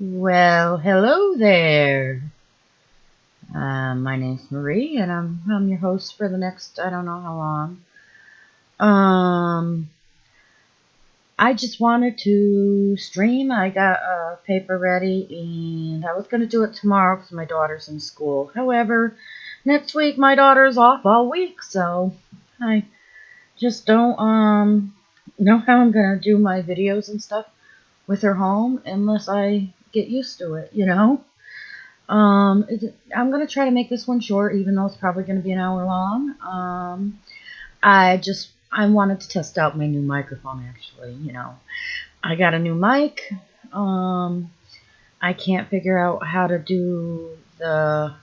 Well, hello there. My name's Marie, and I'm your host for the next I don't know how long. Um, I just wanted to stream. I got a paper ready, and I was gonna do it tomorrow because my daughter's in school. However, next week my daughter's off all week, so I just don't know how I'm gonna do my videos and stuff with her home unless I get used to it. I'm gonna try to make this one short, even though it's probably gonna be an hour long. I wanted to test out my new microphone. Actually, I got a new mic. I can't figure out how to do the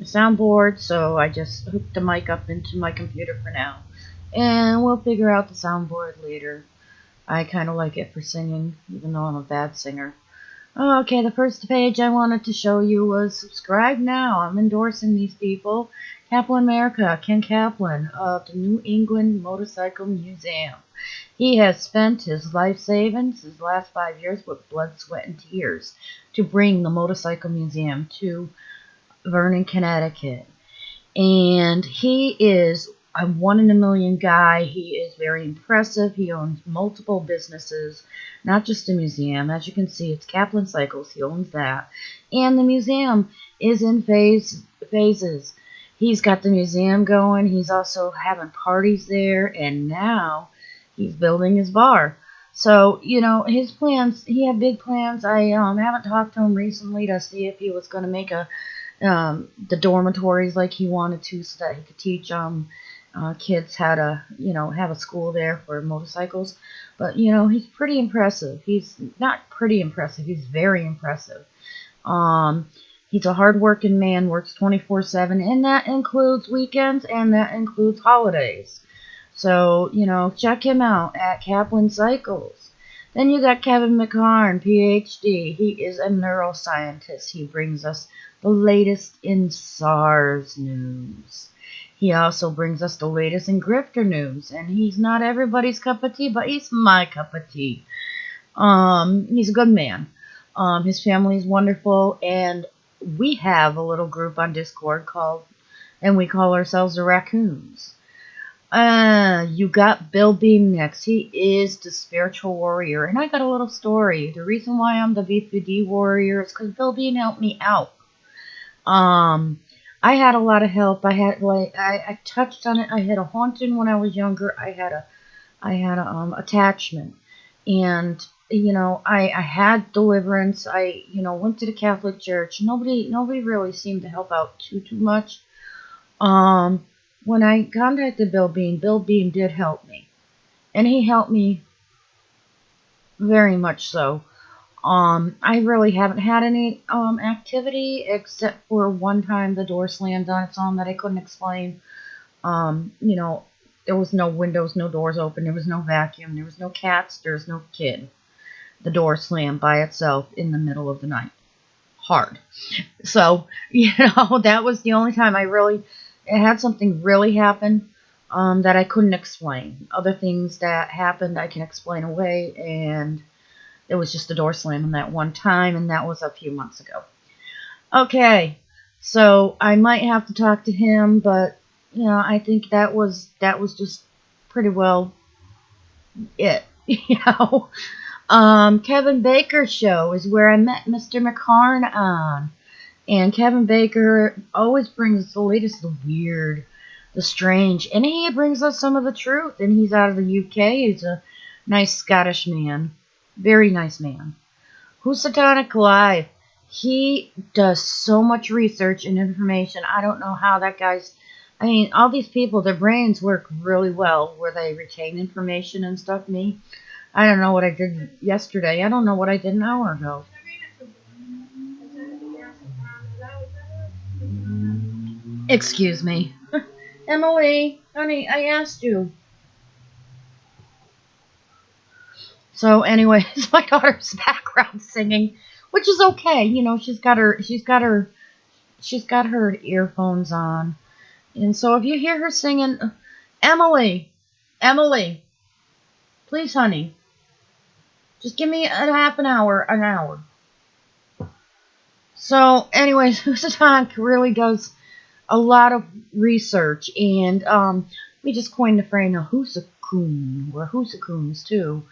soundboard, so I just hooked the mic up into my computer for now, and we'll figure out the soundboard later. I kind of like it for singing, even though I'm a bad singer. Okay, the first page I wanted to show you was subscribe now. I'm endorsing these people. Kaplan America, Ken Kaplan of the New England Motorcycle Museum. He has spent his life savings, his last 5 years, with blood, sweat, and tears to bring the Motorcycle Museum to Vernon, Connecticut. And he is a one-in-a-million guy. He is very impressive. He owns multiple businesses, not just a museum. As you can see, it's Kaplan Cycles. He owns that. And the museum is in phases. He's got the museum going. He's also having parties there. And now he's building his bar. So, his plans, he had big plans. I haven't talked to him recently to see if he was going to make the dormitories like he wanted to, so that he could teach kids how to, have a school there for motorcycles. But, he's pretty impressive. He's not pretty impressive. He's very impressive. He's a hard-working man, works 24/7, and that includes weekends, and that includes holidays. So, check him out at Kaplan Cycles. Then you got Kevin McCarn, PhD. He is a neuroscientist. He brings us the latest in SARS news. He also brings us the latest in grifter news. And he's not everybody's cup of tea, but he's my cup of tea. He's a good man. His family is wonderful. And we have a little group on Discord and we call ourselves the Raccoons. You got Bill Beam next. He is the spiritual warrior. And I got a little story. The reason why I'm the BPD warrior is because Bill Beam helped me out. I had a lot of help. I touched on it. I had a haunting when I was younger. I had a attachment. And, I had deliverance. I, went to the Catholic Church. Nobody really seemed to help out too much. When I contacted Bill Beam did help me. And he helped me very much so. I really haven't had any activity except for one time the door slammed on its own that I couldn't explain. There was no windows, no doors open, there was no vacuum, there was no cats, there was no kid. The door slammed by itself in the middle of the night. Hard. So, that was the only time it had something really happen that I couldn't explain. Other things that happened I can explain away, and it was just a door slamming that one time, and that was a few months ago. Okay, so I might have to talk to him, but I think that was just pretty well it. Kevin Baker's show is where I met Mr. McCarn on, and Kevin Baker always brings the latest, the weird, the strange, and he brings us some of the truth. And he's out of the UK. He's a nice Scottish man. Very nice man. Who's Satanic Live? He does so much research and information. I don't know how that guy's... all these people, their brains work really well where they retain information and stuff. Me, I don't know what I did yesterday. I don't know what I did an hour ago. Excuse me. Emily, honey, I asked you. So anyways, my daughter's background singing, which is okay. She's got her earphones on. And so if you hear her singing, Emily, please, honey, Just give me a half an hour, So, anyways, Husatank really does a lot of research, and we just coined the phrase Husakun. We're Husakuns too.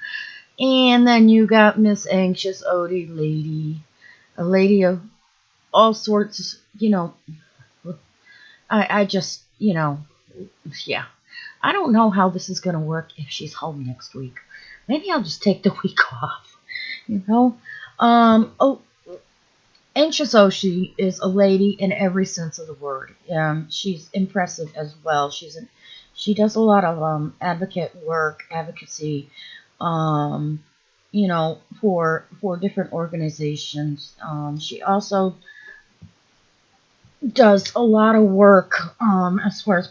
And then you got Miss Anxious Odie Lady, a lady of all sorts, I just, yeah. I don't know how this is going to work if she's home next week. Maybe I'll just take the week off, Anxious Oshi is a lady in every sense of the word. She's impressive as well. She does a lot of advocacy, for different organizations. She also does a lot of work as far as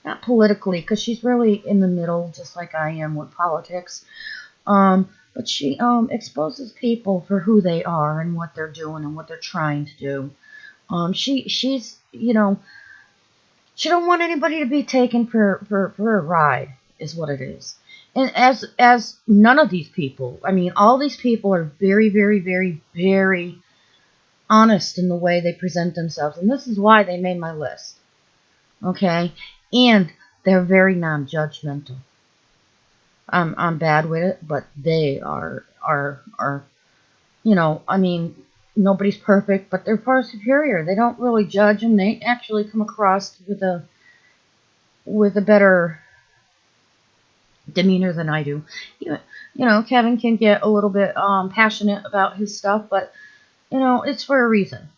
not politically, because she's really in the middle, just like I am with politics. But she exposes people for who they are and what they're doing and what they're trying to do. She's she don't want anybody to be taken for a ride, is what it is. And as none of these people, I mean, all these people are very, very, very, very honest in the way they present themselves, and this is why they made my list. Okay, and they're very non-judgmental. I'm bad with it, but they are, I mean, nobody's perfect, but they're far superior. They don't really judge, and they actually come across with a better demeanor than I do. Kevin can get a little bit passionate about his stuff, but it's for a reason.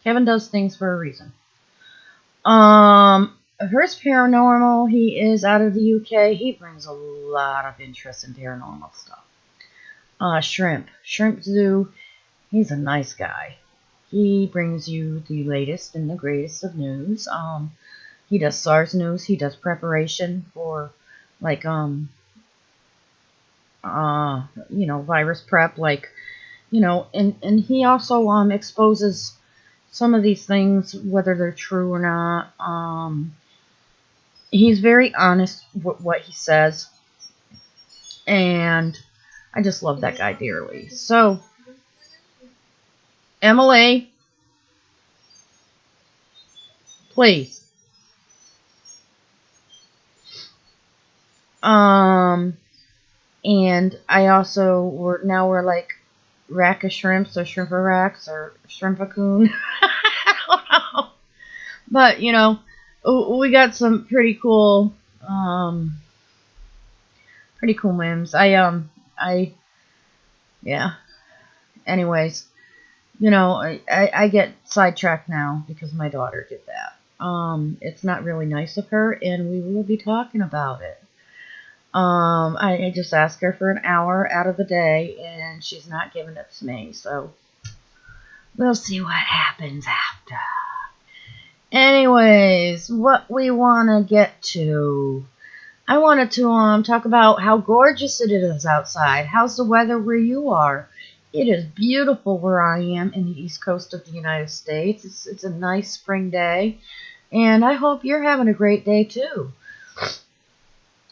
Kevin does things for a reason. First paranormal, he is out of the UK. He brings a lot of interest in paranormal stuff. Shrimp Zoo, he's a nice guy. He brings you the latest and the greatest of news. He does SARS news. He does preparation for, like, virus prep, and he also exposes some of these things, whether they're true or not. He's very honest with what he says, and I just love that guy dearly. So, Emily, please. And I also, we're like rack of shrimps or shrimparacks or shrimpacoon. I don't know. But, we got some pretty cool memes. Yeah. Anyways, I get sidetracked now because my daughter did that. It's not really nice of her, and we will be talking about it. I just asked her for an hour out of the day, and she's not giving it to me, so we'll see what happens after. Anyways, what we want to get to, I wanted to talk about how gorgeous it is outside. How's the weather where you are? It is beautiful where I am in the east coast of the United States. It's a nice spring day, and I hope you're having a great day too.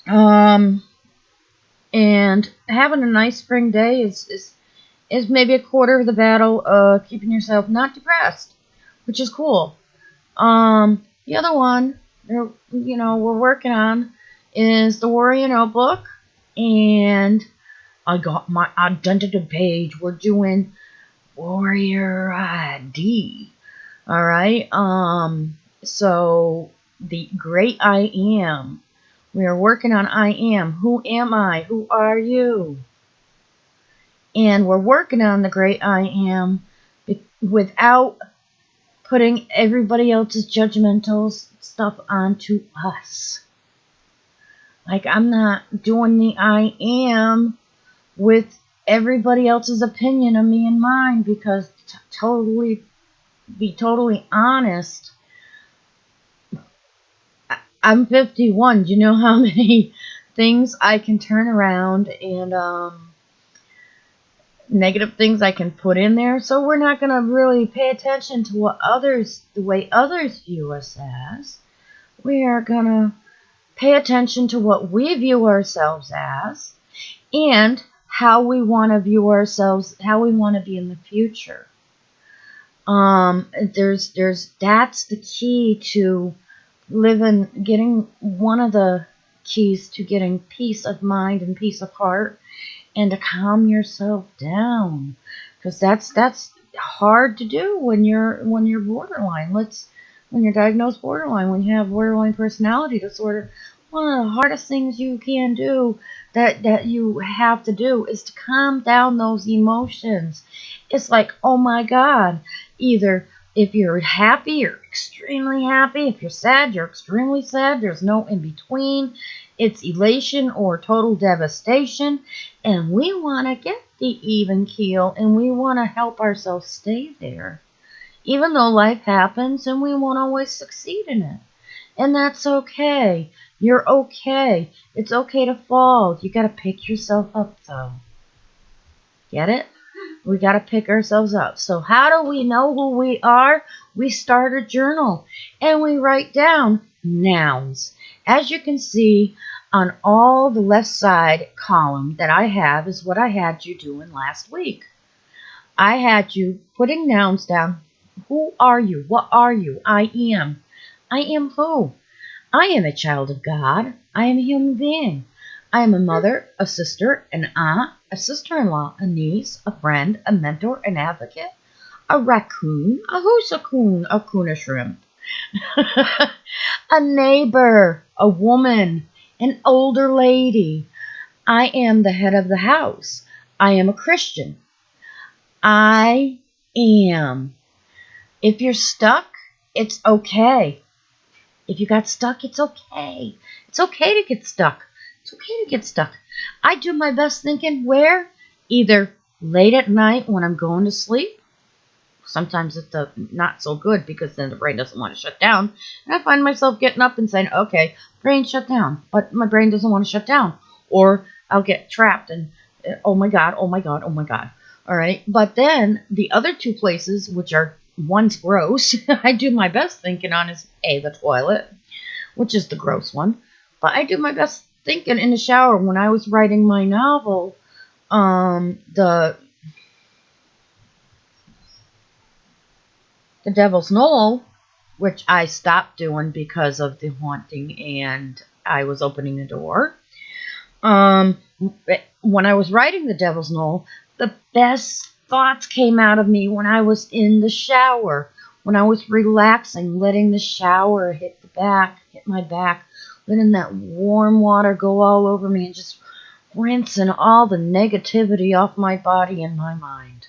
And having a nice spring day is maybe a quarter of the battle of keeping yourself not depressed, which is cool. The other one, we're working on is the Warrior Notebook, and I got my identity page. We're doing Warrior ID. All right. So the great I am. We are working on I am. Who am I? Who are you? And we're working on the great I am without putting everybody else's judgmental stuff onto us. Like, I'm not doing the I am with everybody else's opinion of me in mind, because to be totally honest, I'm 51. Do you know how many things I can turn around and negative things I can put in there? So we're not going to really pay attention to the way others view us as. We are going to pay attention to what we view ourselves as and how we want to view ourselves, how we want to be in the future. That's the key to getting one of the keys to getting peace of mind and peace of heart, and to calm yourself down, because that's hard to do when you're borderline. When you're diagnosed borderline, when you have borderline personality disorder, one of the hardest things you can do, that you have to do, is to calm down those emotions. It's like, oh my God, either if you're happy, you're extremely happy. If you're sad, you're extremely sad. There's no in between. It's elation or total devastation. And we want to get the even keel, and we want to help ourselves stay there. Even though life happens and we won't always succeed in it. And that's okay. You're okay. It's okay to fall. You got to pick yourself up, though. Get it? We got to pick ourselves up. So how do we know who we are? We start a journal and we write down nouns. As you can see on all the left side column that I have is what I had you doing last week. I had you putting nouns down. Who are you? What are you? I am. I am who? I am a child of God. I am a human being. I am a mother, a sister, an aunt, a sister-in-law, a niece, a friend, a mentor, an advocate, a raccoon, a hoosacoon, a coona shrimp, a neighbor, a woman, an older lady. I am the head of the house. I am a Christian. I am. If you're stuck, it's okay. If you got stuck, it's okay. It's okay to get stuck. It's okay to get stuck. I do my best thinking where? Either late at night when I'm going to sleep. Sometimes it's not so good, because then the brain doesn't want to shut down. And I find myself getting up and saying, okay, brain shut down. But my brain doesn't want to shut down. Or I'll get trapped and, oh my God, oh my God, oh my God. All right. But then the other two places, which are, one's gross, I do my best thinking on, is the toilet, which is the gross one. But I do my best thinking in the shower. When I was writing my novel, the Devil's Knoll, which I stopped doing because of the haunting and I was opening the door. When I was writing the Devil's Knoll, the best thoughts came out of me when I was in the shower, when I was relaxing, letting the shower hit my back, letting that warm water go all over me and just rinsing all the negativity off my body and my mind.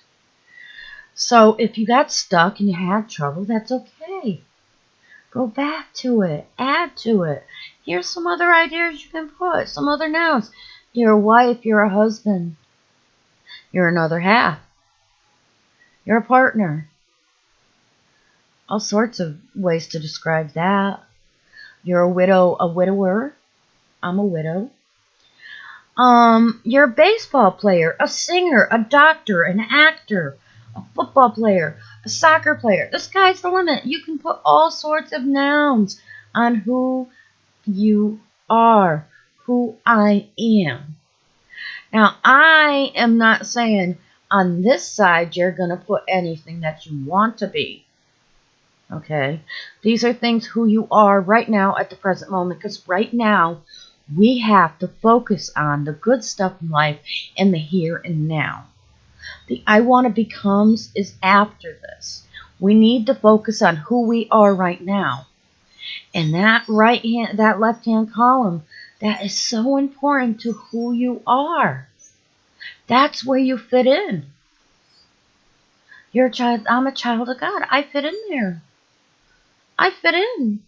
So if you got stuck and you had trouble, that's okay. Go back to it. Add to it. Here's some other ideas you can put, some other nouns. You're a wife, you're a husband. You're another half. You're a partner. All sorts of ways to describe that. You're a widow, a widower. I'm a widow. You're a baseball player, a singer, a doctor, an actor, a football player, a soccer player. The sky's the limit. You can put all sorts of nouns on who you are, who I am. Now, I am not saying on this side you're going to put anything that you want to be. Okay? These are things who you are right now at the present moment, because right now we have to focus on the good stuff in life and the here and now. The I want to becomes is after this. We need to focus on who we are right now. And that left-hand column, that is so important to who you are. That's where you fit in. You're a child. I'm a child of God. I fit in there. I fit in.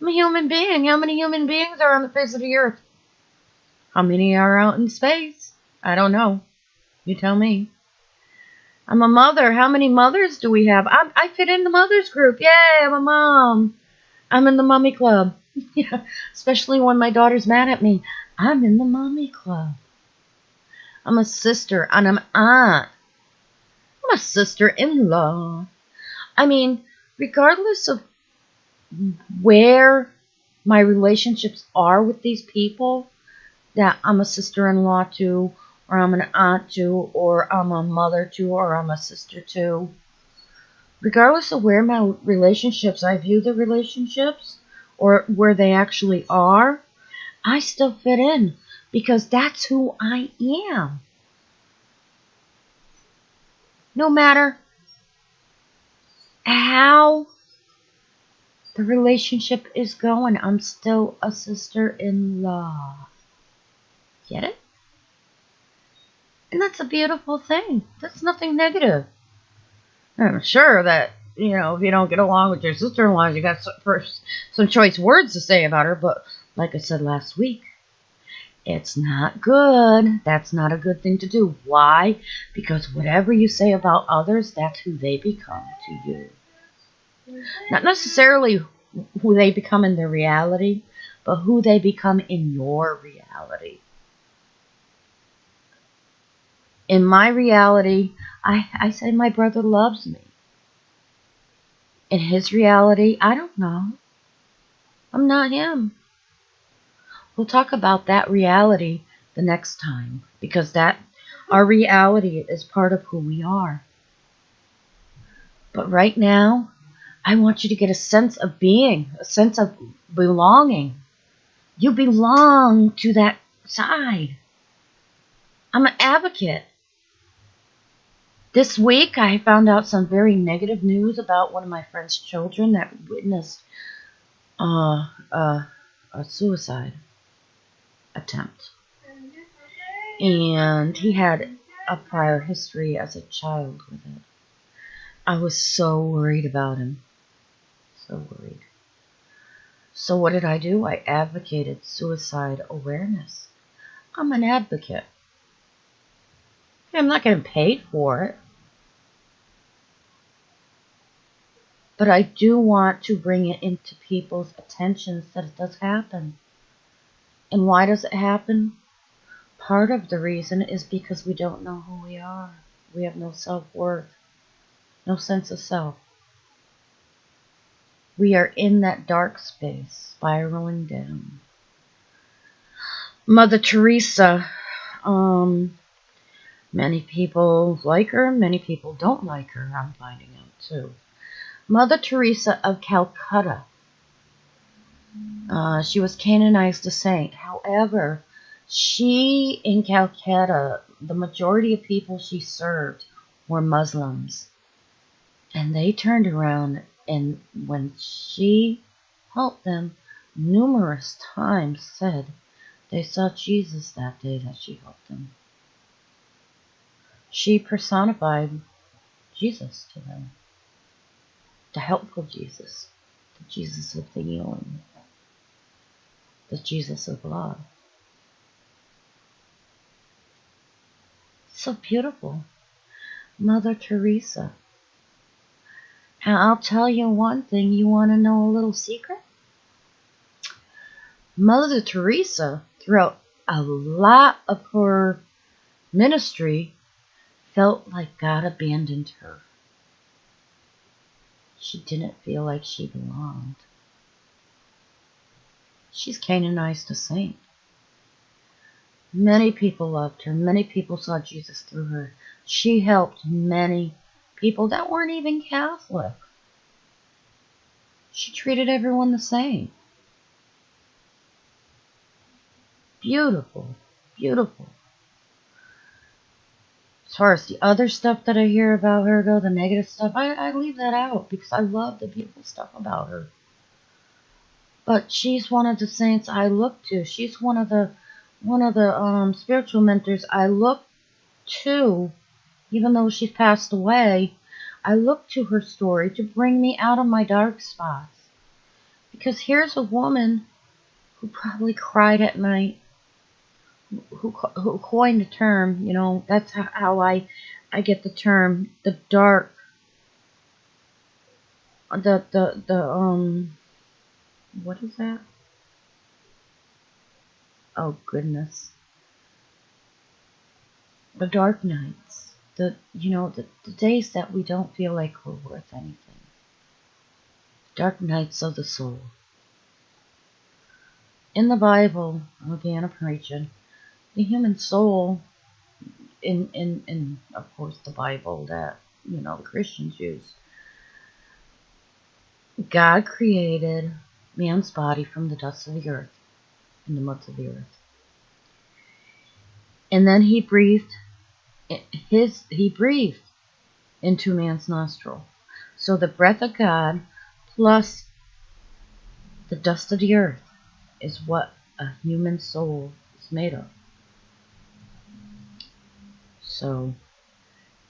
I'm a human being. How many human beings are on the face of the earth? How many are out in space? I don't know. You tell me. I'm a mother. How many mothers do we have? I fit in the mothers group. Yay, I'm a mom. I'm in the mommy club. Yeah, especially when my daughter's mad at me. I'm in the mommy club. I'm a sister and I'm aunt. I'm a sister-in-law. I mean, regardless of where my relationships are with these people that I'm a sister-in-law to, or I'm an aunt to, or I'm a mother to, or I'm a sister to. Regardless of where my relationships, I view the relationships, or where they actually are, I still fit in because that's who I am. No matter how the relationship is going, I'm still a sister-in-law. Get it? And that's a beautiful thing. That's nothing negative. I'm sure that, if you don't get along with your sister-in-law, you got some choice words to say about her. But like I said last week, it's not good. That's not a good thing to do. Why? Because whatever you say about others, that's who they become to you. Not necessarily who they become in their reality, but who they become in your reality. In my reality, I say my brother loves me. In his reality, I don't know. I'm not him. We'll talk about that reality the next time, because our reality is part of who we are. But right now, I want you to get a sense of being, a sense of belonging. You belong to that side. I'm an advocate. This week, I found out some very negative news about one of my friend's children that witnessed a suicide attempt. And he had a prior history as a child with it. I was so worried about him. So worried. So what did I do? I advocated suicide awareness. I'm an advocate. I'm not getting paid for it. But I do want to bring it into people's attentions that it does happen. And why does it happen? Part of the reason is because we don't know who we are. We have no self-worth, no sense of self. We are in that dark space, spiraling down. Mother Teresa, many people like her, many people don't like her, I'm finding out too. Mother Teresa of Calcutta. She was canonized a saint. However, she, in Calcutta, the majority of people she served were Muslims. And they turned around, and when she helped them numerous times, said they saw Jesus that day that she helped them. She personified Jesus to them. The helpful Jesus. The Jesus of the healing. The Jesus of love. So beautiful. Mother Teresa. And I'll tell you one thing. You want to know a little secret? Mother Teresa, throughout a lot of her ministry, felt like God abandoned her. She didn't feel like she belonged. She's canonized a saint. Many people loved her. Many people saw Jesus through her. She helped many people that weren't even Catholic. She treated everyone the same. Beautiful. Beautiful. As far as the other stuff that I hear about her go, the negative stuff, I leave that out because I love the beautiful stuff about her. But she's one of the saints I look to. She's one of the spiritual mentors I look to, even though she's passed away. I look to her story to bring me out of my dark spots. Because here's a woman who probably cried at night, who coined the term, that's how I get the term, the dark, what is that? Oh goodness. The dark nights, the days that we don't feel like we're worth anything. Dark nights of the soul. In the Bible, again, I'm preaching, the human soul, in of course the Bible that the Christians use. God created man's body from the dust of the earth, in the muds of the earth, and then he breathed into man's nostril. So the breath of God plus the dust of the earth is what a human soul is made of. So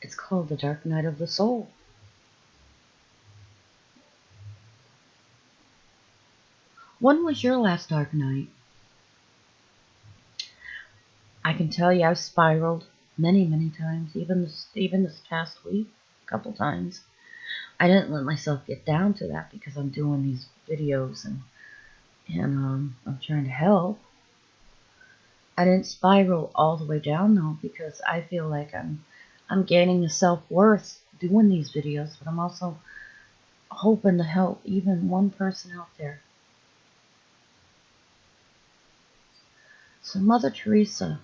it's called the dark night of the soul. When was your last dark night? I can tell you I've spiraled many, many times, even this past week, a couple times. I didn't let myself get down to that because I'm doing these videos and I'm trying to help. I didn't spiral all the way down though, because I feel like I'm gaining a self-worth doing these videos, but I'm also hoping to help even one person out there. So Mother Teresa,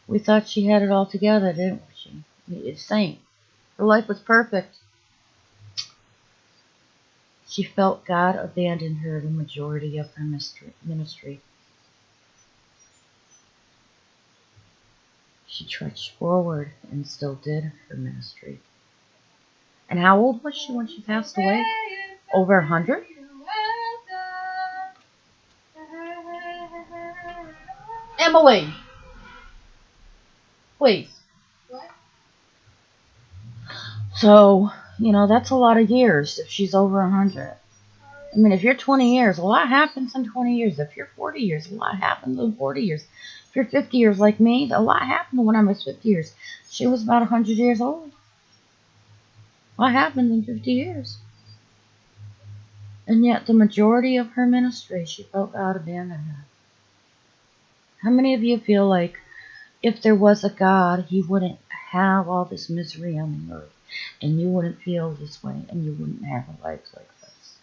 we thought she had it all together, didn't we? A saint. Her life was perfect. She felt God abandoned her the majority of her ministry. She trudged forward and still did her ministry. And how old was she when she passed away? Over 100? Emily! Please. What? So, that's a lot of years if she's over 100. I mean, if you're 20 years, a lot happens in 20 years. If you're 40 years, a lot happens in 40 years. If you're 50 years like me, a lot happened when I was 50 years. She was about 100 years old. What happened in 50 years? And yet, the majority of her ministry, she felt God abandoned her. How many of you feel like if there was a God, he wouldn't have all this misery on the earth, and you wouldn't feel this way, and you wouldn't have a life like this?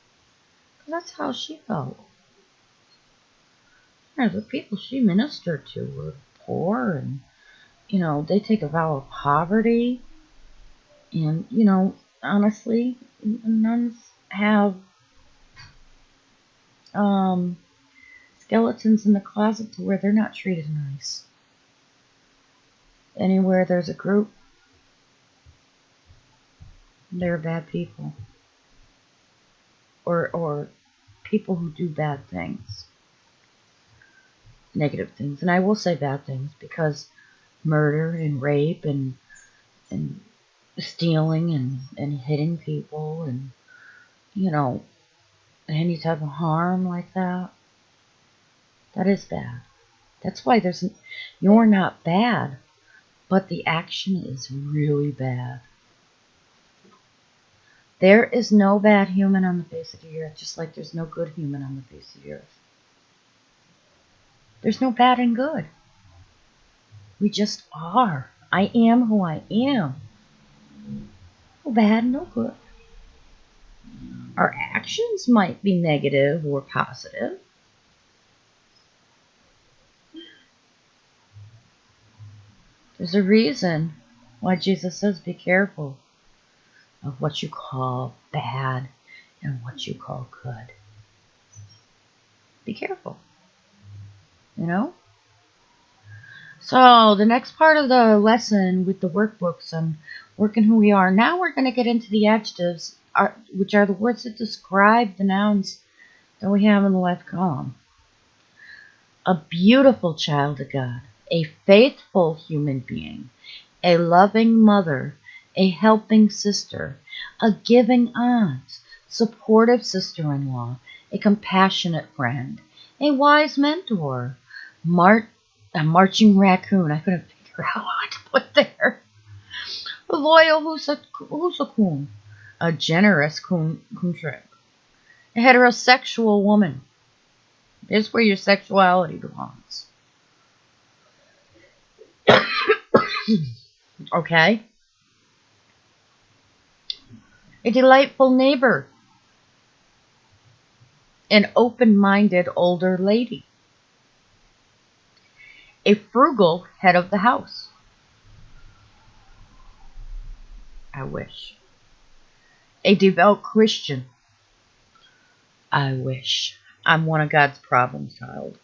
That's how she felt. The people she ministered to were poor, and they take a vow of poverty, and honestly, nuns have skeletons in the closet to where they're not treated nice. Anywhere there's a group, they're bad people, or people who do bad things, negative things. And I will say bad things because murder and rape and stealing and hitting people and any type of harm like that is bad. That's why you're not bad, but the action is really bad. There is no bad human on the face of the earth, just like there's no good human on the face of the earth. There's no bad and good. We just are. I am who I am. No bad, no good. Our actions might be negative or positive. There's a reason why Jesus says be careful of what you call bad and what you call good. Be careful. So the next part of the lesson with the workbooks on working who we are, now we're going to get into the adjectives, which are the words that describe the nouns that we have in the left column. A beautiful child of God, a faithful human being, a loving mother, a helping sister, a giving aunt, supportive sister-in-law, a compassionate friend, a wise mentor, a marching raccoon. I couldn't figure out what to put there. A loyal husakun, a generous kuntrek, a heterosexual woman. This where your sexuality belongs. Okay? A delightful neighbor. An open-minded older lady. A frugal head of the house. I wish. A devout Christian. I wish. I'm one of God's problems, child.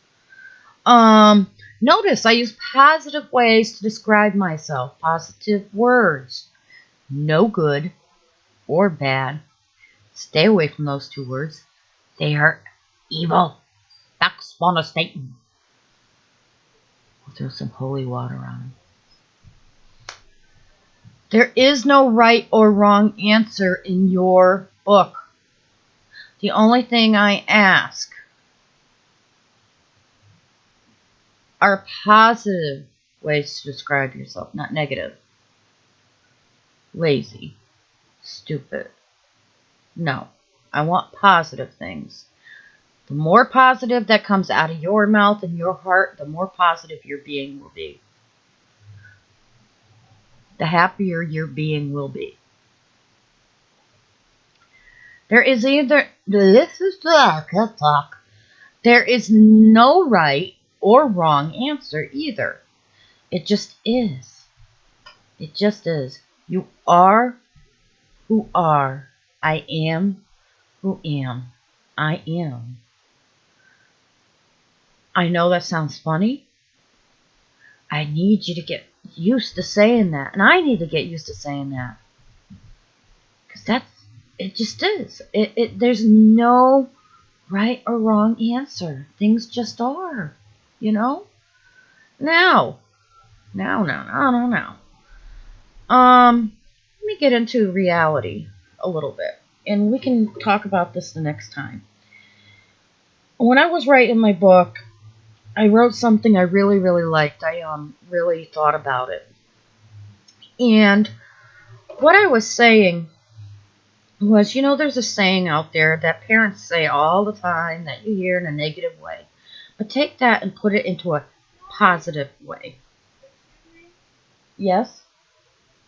Notice I use positive ways to describe myself. Positive words. No good or bad. Stay away from those two words. They are evil. That's spawn of Satan. I'll throw some holy water on them. There is no right or wrong answer in your book. The only thing I ask are positive ways to describe yourself, not negative. Lazy. Stupid. No. I want positive things. The more positive that comes out of your mouth and your heart, the more positive your being will be. The happier your being will be. There is either, there is no right or wrong answer either. It just is. It just is. You are who are. I am who am. I am. I know that sounds funny. I need you to get used to saying that. And I need to get used to saying that. Because it just is. There's no right or wrong answer. Things just are. You know? Now. Let me get into reality a little bit. And we can talk about this the next time. When I was writing my book, I wrote something I really, really liked. I really thought about it. And what I was saying was, you know, there's a saying out there that parents say all the time that you hear in a negative way. But take that and put it into a positive way. Yes?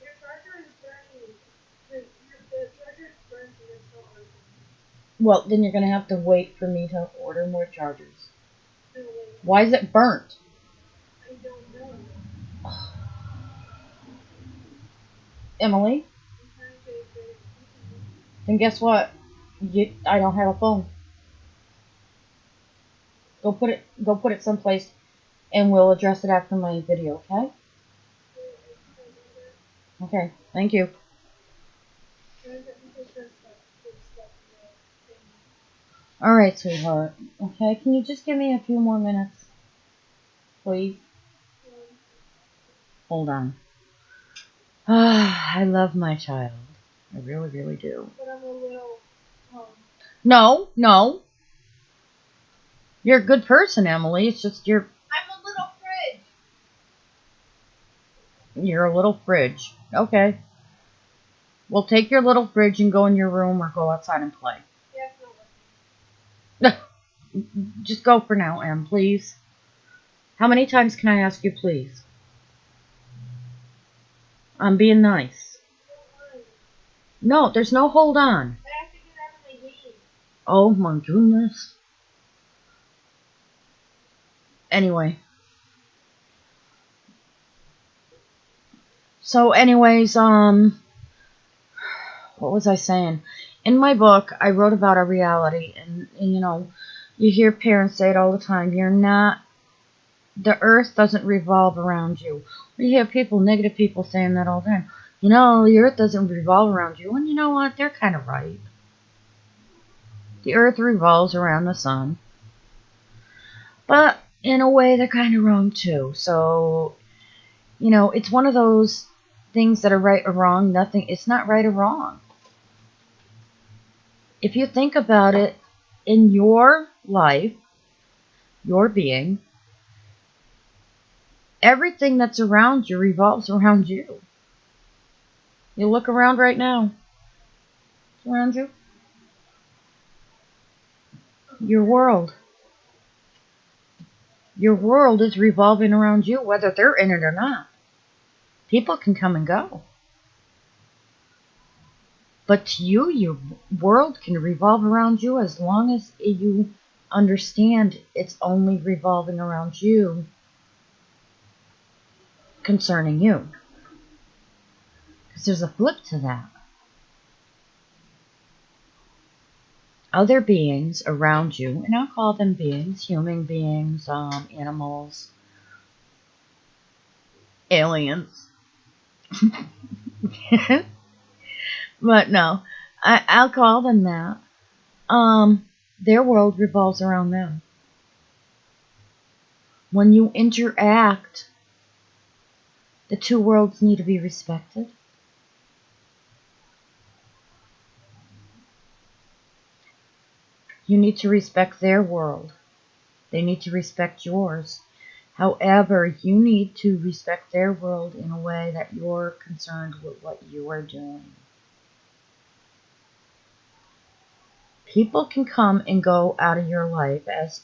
Your charger is burning. The charger is burning and it's not working. Well, then you're going to have to wait for me to order more chargers. No, why is it burnt? I don't know. Emily? Then guess what? I don't have a phone. Go put it someplace, and we'll address it after my video, okay? Okay, thank you. Alright, sweetheart. Okay, can you just give me a few more minutes? Please? Hold on. I love my child. I really, really do. But I'm a little... No. You're a good person, Emily. It's just you're... I'm a little fridge. You're a little fridge. Okay. Well, take your little fridge and go in your room or go outside and play. Yeah, no. Just go for now, Em, please. How many times can I ask you, please? I'm being nice. No, there's no hold on. I have to get out of my game. Oh, my goodness. Anyway. So, anyways, what was I saying? In my book, I wrote about a reality, and you know, you hear parents say it all the time. The earth doesn't revolve around you. You hear negative people saying that all the time. You know, the earth doesn't revolve around you. And you know what? They're kind of right. The earth revolves around the sun. But in a way, they're kind of wrong too. So, you know, it's one of those things that are right or wrong. It's not right or wrong. If you think about it, in your life, your being, everything that's around you revolves around you. You look around right now. Around you. Your world. Your world is revolving around you, whether they're in it or not. People can come and go. But to you, your world can revolve around you as long as you understand it's only revolving around you. concerning you. Because there's a flip to that. Other beings around you, and I'll call them beings, human beings, animals, aliens. But no, I'll call them that. Their world revolves around them. When you interact, the two worlds need to be respected. You need to respect their world. They need to respect yours. However, you need to respect their world in a way that you're concerned with what you are doing. People can come and go out of your life, as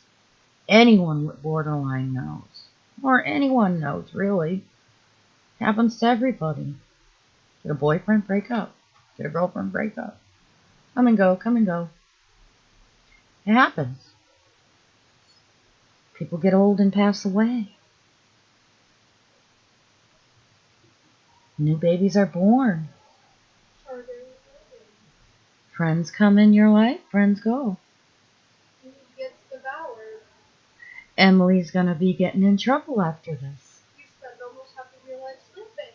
anyone with borderline knows. Or anyone knows, really. Happens to everybody. Get a boyfriend, break up. Get a girlfriend, break up. Come and go, come and go. It happens. People get old and pass away. New babies are born. Friends come in your life, friends go. Who gets devoured? Emily's gonna be getting in trouble after this. You spend almost half of your life sleeping.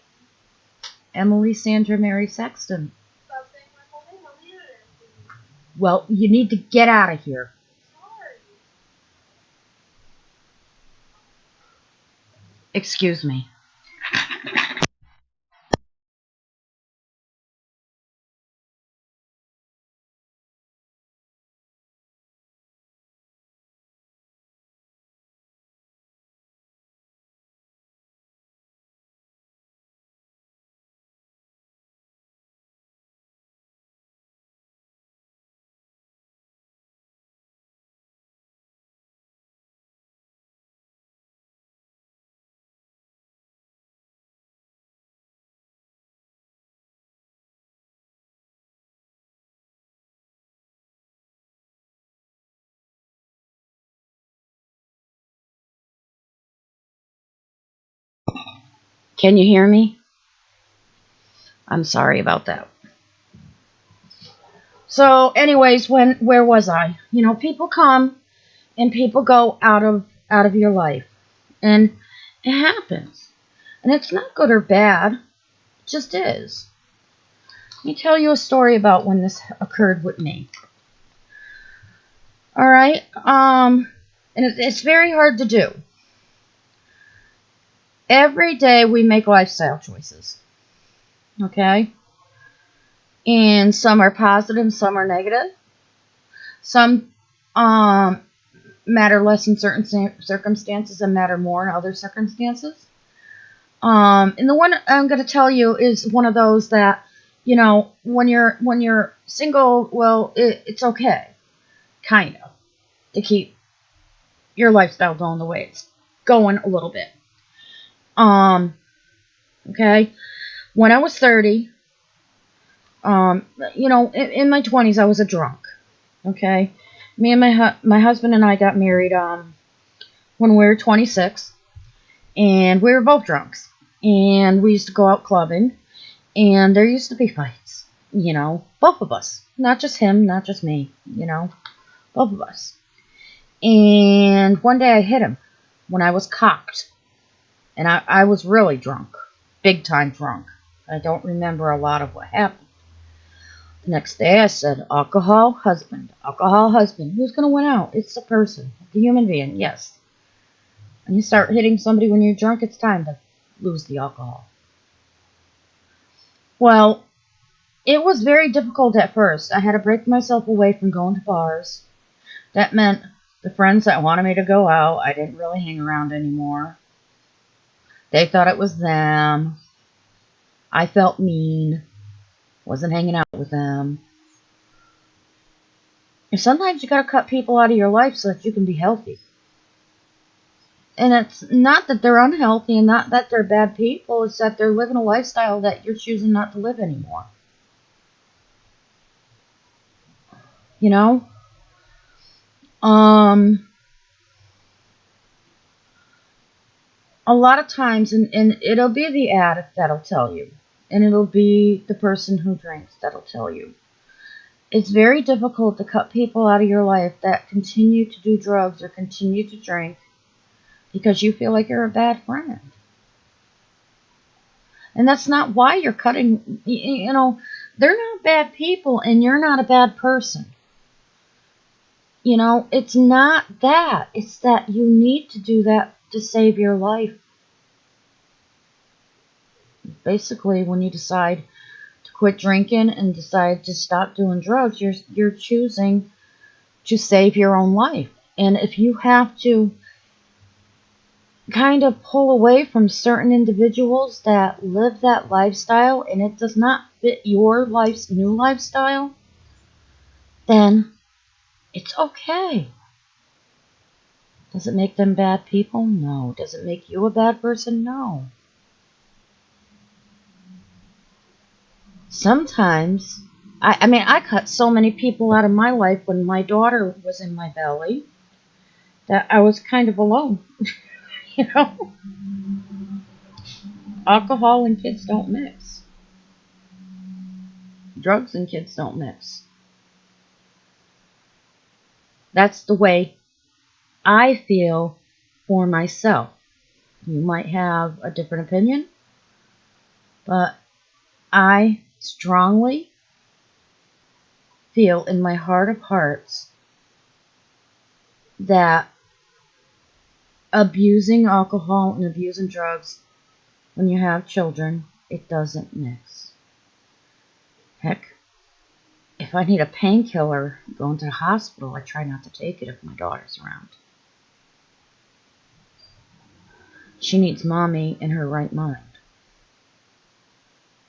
Emily Sandra Mary Sexton. Stop saying my whole name on the internet, please. Well, you need to get out of here. Sorry. Excuse me. Can you hear me? I'm sorry about that. So, anyways, where was I? You know, people come and people go out of your life, and it happens, and it's not good or bad. It just is. Let me tell you a story about when this occurred with me. All right, and it's very hard to do. Every day we make lifestyle choices. Okay? And some are positive, some are negative. Some matter less in certain circumstances and matter more in other circumstances. And the one I'm going to tell you is one of those that, you know, when you're single, well, it's okay, kind of, to keep your lifestyle going the way it's going a little bit. Okay, when I was 30, you know, in my 20s, I was a drunk. Okay, me and my husband and I got married when we were 26, and we were both drunks, and we used to go out clubbing, and there used to be fights. You know, both of us, not just him, not just me. You know, both of us. And one day I hit him when I was cocked. And I was really drunk. Big time drunk. I don't remember a lot of what happened. The next day I said, alcohol, husband. Alcohol, husband. Who's going to win out? It's the person. The human being, yes. When you start hitting somebody when you're drunk, it's time to lose the alcohol. Well, it was very difficult at first. I had to break myself away from going to bars. That meant the friends that wanted me to go out, I didn't really hang around anymore. They thought it was them. I felt mean. Wasn't hanging out with them. And sometimes you gotta cut people out of your life so that you can be healthy. And it's not that they're unhealthy and not that they're bad people. It's that they're living a lifestyle that you're choosing not to live anymore. You know? A lot of times, and it'll be the addict that'll tell you, and it'll be the person who drinks that'll tell you. It's very difficult to cut people out of your life that continue to do drugs or continue to drink because you feel like you're a bad friend. And that's not why you're cutting, they're not bad people and you're not a bad person. It's not that. It's that you need to do that to save your life. Basically, when you decide to quit drinking and decide to stop doing drugs, you're choosing to save your own life. And if you have to kind of pull away from certain individuals that live that lifestyle and it does not fit your life's new lifestyle, then it's okay. Does it make them bad people? No. Does it make you a bad person? No. Sometimes, I cut so many people out of my life when my daughter was in my belly that I was kind of alone. Alcohol and kids don't mix. Drugs and kids don't mix. That's the way I feel for myself. You might have a different opinion, but I strongly feel in my heart of hearts that abusing alcohol and abusing drugs when you have children, it doesn't mix. Heck, if I need a painkiller going to the hospital, I try not to take it if my daughter's around. She needs mommy in her right mind,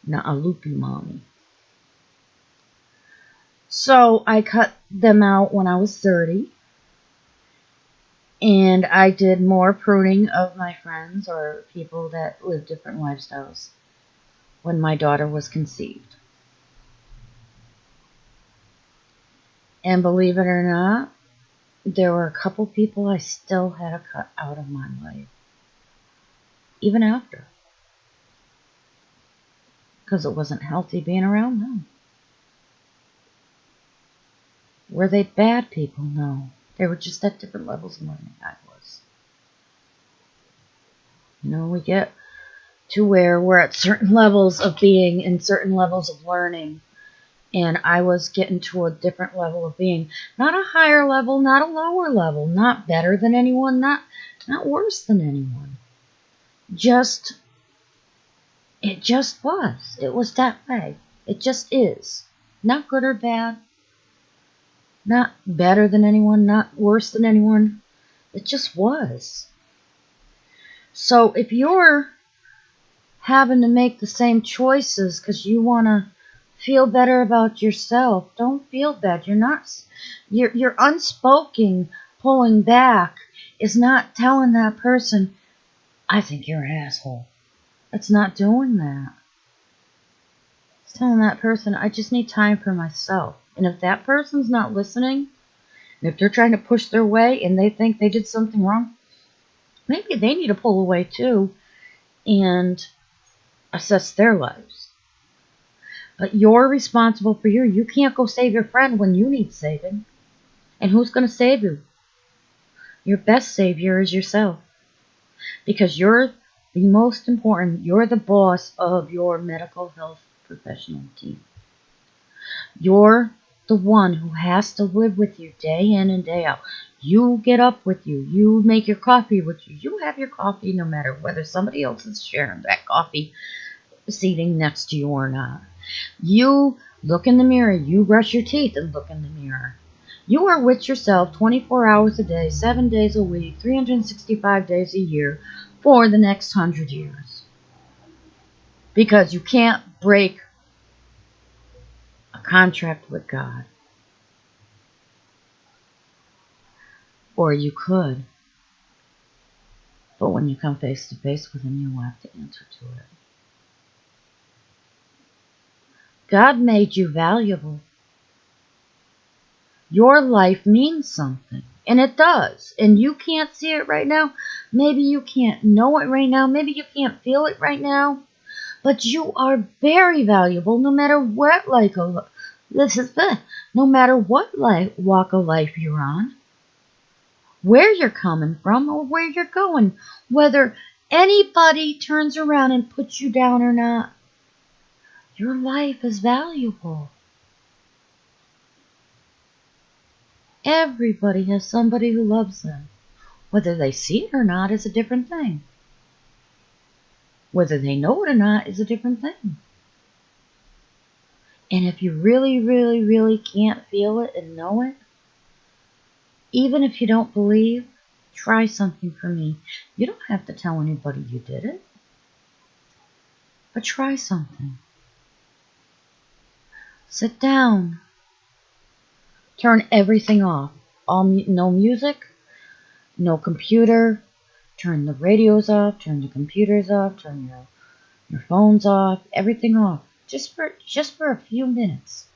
not a loopy mommy. So I cut them out when I was 30. And I did more pruning of my friends or people that live different lifestyles when my daughter was conceived. And believe it or not, there were a couple people I still had to cut out of my life. Even after. Because it wasn't healthy being around them. Were they bad people? No. They were just at different levels of learning I was. We get to where we're at certain levels of being and certain levels of learning. And I was getting to a different level of being. Not a higher level, not a lower level, not better than anyone, not worse than anyone. It just was. It was that way. It just is. Not good or bad. Not better than anyone, not worse than anyone. It just was. So if you're having to make the same choices because you want to feel better about yourself, don't feel bad. Your unspoken pulling back is not telling that person, I think you're an asshole. It's not doing that. It's telling that person, I just need time for myself. And if that person's not listening, and if they're trying to push their way and they think they did something wrong, maybe they need to pull away too and assess their lives. But you're responsible for you. You can't go save your friend when you need saving. And who's going to save you? Your best savior is yourself. Because you're the most important. You're the boss of your medical health professional team. You're the one who has to live with you day in and day out. You get up with you. You make your coffee with you. You have your coffee no matter whether somebody else is sharing that coffee seating next to you or not. You look in the mirror. You brush your teeth and look in the mirror. You are with yourself 24 hours a day, 7 days a week, 365 days a year for the next 100 years. Because you can't break a contract with God. Or you could. But when you come face to face with Him, you will have to answer to it. God made you valuable. Your life means something. And it does. And you can't see it right now. Maybe you can't know it right now. Maybe you can't feel it right now. But you are very valuable no matter what no matter what walk of life you're on, where you're coming from or where you're going, whether anybody turns around and puts you down or not. Your life is valuable. Everybody has somebody who loves them. Whether they see it or not is a different thing. Whether they know it or not is a different thing. And if you really, really, really can't feel it and know it, even if you don't believe, try something for me. You don't have to tell anybody you did it, but try something. Sit down. Turn everything off. No music, no computer. Turn the radios off, turn the computers off, turn your phones off, everything off. Just for a few minutes.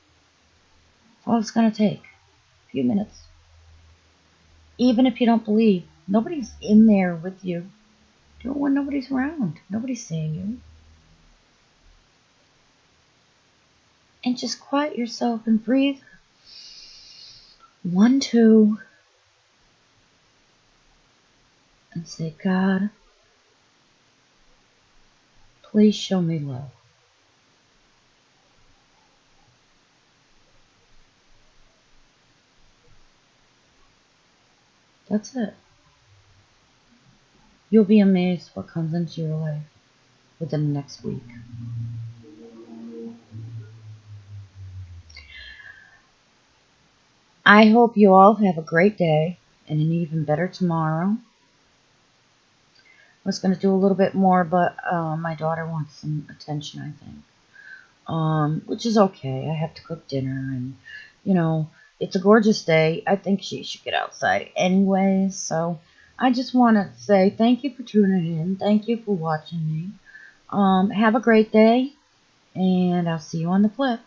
That's all it's gonna take. A few minutes. Even if you don't believe, nobody's in there with you. Do it when nobody's around. Nobody's seeing you. And just quiet yourself and breathe. 1, 2. And say, God, please show me love. That's it. You'll be amazed what comes into your life within the next week. I hope you all have a great day and an even better tomorrow. I was going to do a little bit more, but my daughter wants some attention, I think. Which is okay. I have to cook dinner, and, it's a gorgeous day. I think she should get outside anyways. So I just want to say thank you for tuning in. Thank you for watching me. Have a great day, and I'll see you on the flip.